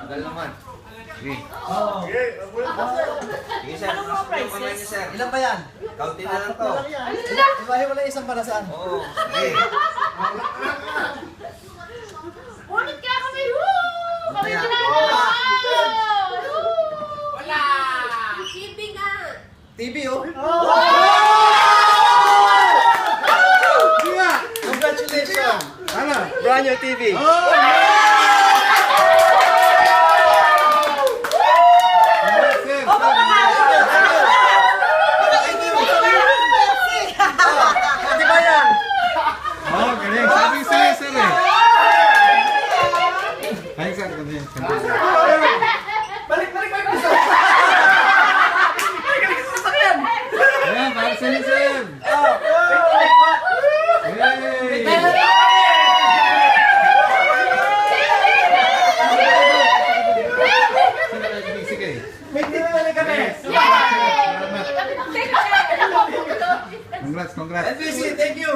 Tagal naman. Sige. Sige, sir. Anong mga Pasok yung kamay niyo, prices? sir. Ilan ba yan? Kaunti na lang to. Ibahe wala isang para saan? Oo. Sige. Ulit kaya kami! Woo! Kami Kaya. ginagawa! Wala! TV nga! TV oh. Diba? Congratulations! Ano? Brand new TV. Sir, Di ba yan? oh, galing. Sabi sa'yo, sir eh. Ay, sir, galing. Balik! Ayan, para sa'yo, sir. Yay! Sige. May TV na kami. Congrats, congrats. NBC, thank you!